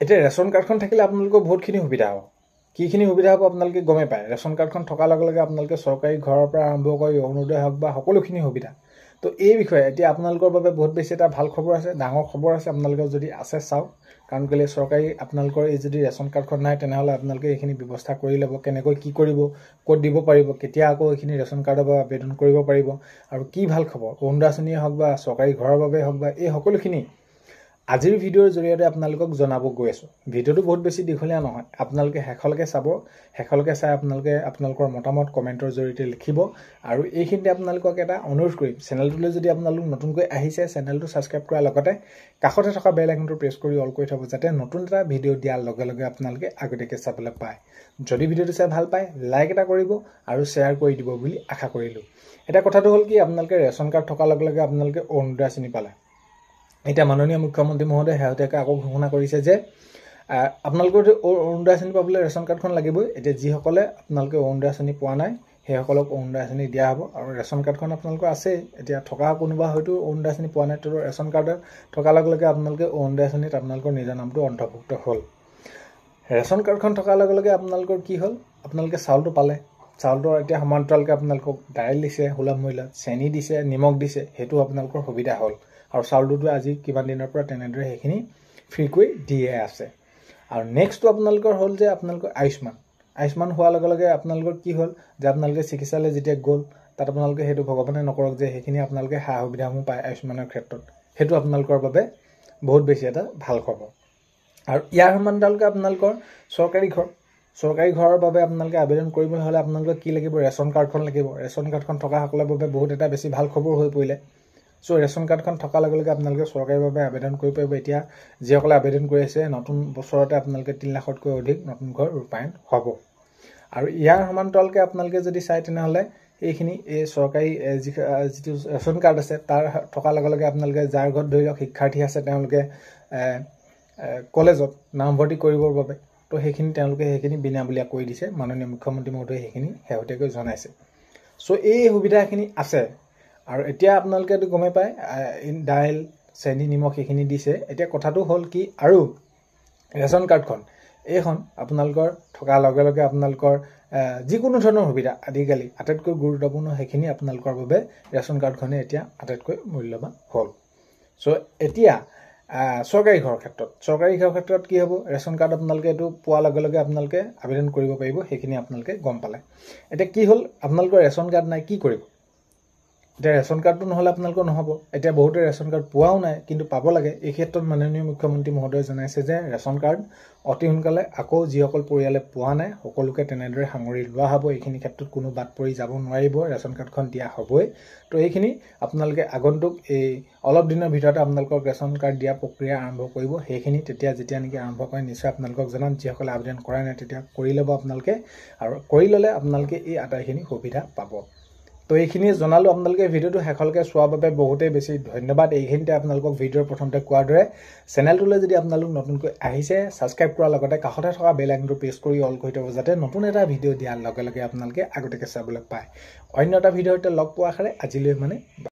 এতিয়া ৰেচন কাৰ্ডখন থাকিলে আপোনালোকৰ বহুতখিনি সুবিধা হ'ব কিখিনি সুবিধা হ'ব আপোনালোকে গমে পায় ৰেচন কাৰ্ডখন থকাৰ লগে লগে আপোনালোকে চৰকাৰী ঘৰৰ পৰা আৰম্ভ কৰি অৰুণোদয় হওক বা সকলোখিনি সুবিধা তো এই বিষয়ে এতিয়া আপোনালোকৰ বাবে বহুত বেছি এটা ভাল খবৰ আছে ডাঙৰ খবৰ আছে আপোনালোকৰ যদি আছে চাওক কাৰণ কেলে চৰকাৰী আপোনালোকৰ এই যদি ৰেচন কাৰ্ডখন নাই তেনেহলে আপোনালোকে এইখিনি ব্যৱস্থা কৰি ল'ব কেনেকৈ কি কৰিব ক'ত দিব পাৰিব কেতিয়া আকৌ এইখিনি ৰেচন কাৰ্ডৰ বাবে আবেদন কৰিব পাৰিব আৰু কি ভাল খবৰ অৰুণোদয় আঁচনিয়ে হওক বা চৰকাৰী ঘৰৰ বাবে হওক বা এই সকলোখিনি আজিৰ ভিডিঅ'ৰ জৰিয়তে আপোনালোকক জনাব গৈ আছো ভিডিঅ'টো বহুত বেছি দীঘলীয়া নহয় আপোনালোকে শেষলৈকে চাব শেষলৈকে চাই আপোনালোকে আপোনালোকৰ মতামত কমেন্টৰ জৰিয়তে লিখিব আৰু এইখিনিতে আপোনালোকক এটা অনুৰোধ কৰিম চেনেলটোলৈ যদি আপোনালোক নতুনকৈ আহিছে চেনেলটো সাবস্ক্ৰাইব কৰাৰ লগতে কাষতে থকা বেল আইকনটো প্ৰেছ কৰি অল কৰি থব যাতে নতুন এটা ভিডিঅ' দিয়াৰ লগে লগে আপোনালোকে আগতীয়াকৈ চাবলৈ পায় যদি ভিডিঅ'টো চাই ভাল পায় লাইক এটা কৰিব আৰু শ্বেয়াৰ কৰি দিব বুলি আশা কৰিলো এটা কথাটো হ'ল কি আপোনালোকে ৰেচন কাৰ্ড থকাৰ লগে লগে আপোনালোকে অৰুণোদয় আঁচনি পালে এটা মাননীয় মুখ্যমন্ত্ৰী মহোদয় হেহতেকে আকৌ ঘোষণা কৰিছে যে আপোনালোকৰ অৰুণোদয় আঁচনি পাবলৈ ৰেচন কাৰ্ডখন লাগিবই এতিয়া যিসকলে আপোনালোকে অৰুণোদয় আঁচনি পোৱা নাই সেইসকলক অৰুণোদয় আঁচনি দিয়া হ'ব আৰু ৰেচন কাৰ্ডখন আপোনালোকৰ আছে এতিয়া থকা কোনোবা হয়তো অৰুণোদয় আঁচনি পোৱা নাই তো ৰেচন কাৰ্ড থকাৰ লগে লগে আপোনালোকে অৰুণোদয় আঁচনিত আপোনালোকৰ নিজৰ নামটো অন্তৰ্ভুক্ত হ'ল ৰেচন কাৰ্ডখন থকাৰ লগে লগে আপোনালোকৰ কি হ'ল আপোনালোকে চাউলটো পালে চাউলটো এতিয়া সমান্তৰালকৈ আপোনালোকক দাইল দিছে সুলভ মূল্যত চেনি দিছে নিমখ দিছে সেইটো আপোনালোকৰ সুবিধা হ'ল আৰু চাউলটো আজি কিমান দিনৰ পৰা তেনেদৰে সেইখিনি ফ্ৰীকৈ দিয়ে আছে আৰু নেক্সটটো আপোনালোকৰ হ'ল যে আপোনালোকৰ আয়ুষ্মান হোৱাৰ লগে লগে আপোনালোকৰ কি হ'ল যে আপোনালোকে চিকিৎসালয় যেতিয়া গ'ল তাত আপোনালোকে সেইটো ভগৱানে নকৰক যে সেইখিনি আপোনালোকে সা সুবিধাসমূহ পায় আয়ুষ্মানৰ ক্ষেত্ৰত সেইটো আপোনালোকৰ বাবে বহুত বেছি এটা ভাল খবৰ আৰু ইয়াৰ সমান্তৰালকৈ আপোনালোকৰ চৰকাৰী ঘৰৰ বাবে আপোনালোকে আবেদন কৰিবলৈ হ'লে আপোনালোকক কি লাগিব ৰেচন কাৰ্ডখন লাগিব ৰেচন কাৰ্ডখন থকা সকলৰ বাবে বহুত এটা বেছি ভাল খবৰ হৈ পৰিলে সো ৰেচন কাৰ্ডখন থকাৰ লগে লগে আপোনালোকে চৰকাৰীৰ বাবে আবেদন কৰিব পাৰিব এতিয়া যিসকলে আবেদন কৰি আছে নতুন বছৰতে আপোনালোকে 3 লাখতকৈ অধিক নতুন ঘৰ ৰূপায়ণ হ'ব আৰু ইয়াৰ সমান্তৰালকৈ আপোনালোকে যদি চাই তেনেহলে এইখিনি এই চৰকাৰী যিটো ৰেচন কাৰ্ড আছে তাৰ থকাৰ লগে লগে আপোনালোকে যাৰ ঘৰত ধৰি লওক শিক্ষাৰ্থী আছে তেওঁলোকে কলেজত নামভৰ্তি কৰিবৰ বাবে তো সেইখিনি তেওঁলোকে সেইখিনি বিনামূলীয়া কৰি দিছে মাননীয় মুখ্যমন্ত্ৰী মহোদয়ে সেইখিনি শেহতীয়াকৈ জনাইছে সো এই সুবিধাখিনি আছে আৰু এতিয়া আপোনালোকে গমে পায় দাইল চেনি নিমখ এইখিনি দিছে এতিয়া কথাটো হ'ল কি আৰু ৰেচন কাৰ্ডখন এইখন আপোনালোকৰ থকাৰ লগে লগে আপোনালোকৰ যিকোনো ধৰণৰ সুবিধা আজিকালি আটাইতকৈ গুৰুত্বপূৰ্ণ সেইখিনি আপোনালোকৰ বাবে ৰেচন কাৰ্ডখনে এতিয়া আটাইতকৈ মূল্যৱান হ'ল সো এতিয়া চৰকাৰী ঘৰৰ ক্ষেত্ৰত কি হ'ব ৰেচন কাৰ্ড আপোনালোকে এইটো পোৱাৰ লগে লগে আপোনালোকে আবেদন কৰিব পাৰিব সেইখিনি আপোনালোকে গম পালে এতিয়া কি হ'ল আপোনালোকৰ ৰেচন কাৰ্ড নাই কি কৰিব এতিয়া ৰেচন কাৰ্ডটো নহলে আপোনালোকৰ নহব এতিয়া বহুতে ৰেচন কাৰ্ড পোৱাও নাই কিন্তু পাব লাগে এই ক্ষেত্ৰত মাননীয় মুখ্যমন্ত্ৰী মহোদয়ে জনাইছে যে ৰেচন কাৰ্ড অতি সোনকালে আকৌ যিসকল পৰিয়ালে পোৱা নাই সকলোকে তেনেদৰে সাঙুৰি লোৱা হ'ব এইখিনি ক্ষেত্ৰত কোনো বাদ পৰি যাব নোৱাৰিব ৰেচন কাৰ্ডখন দিয়া হ'বই তো এইখিনি আপোনালোকে আগন্তুক এই অলপ দিনৰ ভিতৰতে আপোনালোকক ৰেচন কাৰ্ড দিয়া প্ৰক্ৰিয়া আৰম্ভ কৰিব সেইখিনি যেতিয়া নেকি আৰম্ভ কৰে নিশ্চয় আপোনালোকক জনাম যিসকলে আবেদন কৰা নাই তেতিয়া কৰি ল'ব আপোনালোকে আৰু কৰি ল'লে আপোনালোকে এই আটাইখিনি সুবিধা পাব তো এইখিনি জনালো আপোনালোকে ভিডিওটো শেষলৈকে চোৱাৰ বাবে বহুতেই বেছি ধন্যবাদ এইখিনিতে আপোনালোকক ভিডিওৰ প্ৰথমতে কোৱাৰ দৰে চেনেলটোলৈ যদি আপোনালোক নতুনকৈ আহিছে সাবস্ক্ৰাইব কৰাৰ লগতে কাষতে থকা বেল আইকনটো প্ৰেছ কৰি অল কৰি থব যাতে নতুন এটা ভিডিও দিয়াৰ লগে লগে আপোনালোকে আগতীয়াকৈ চাবলৈ পায় অন্য এটা ভিডিওতে লগ পোৱাৰ আশাৰে আজিলৈ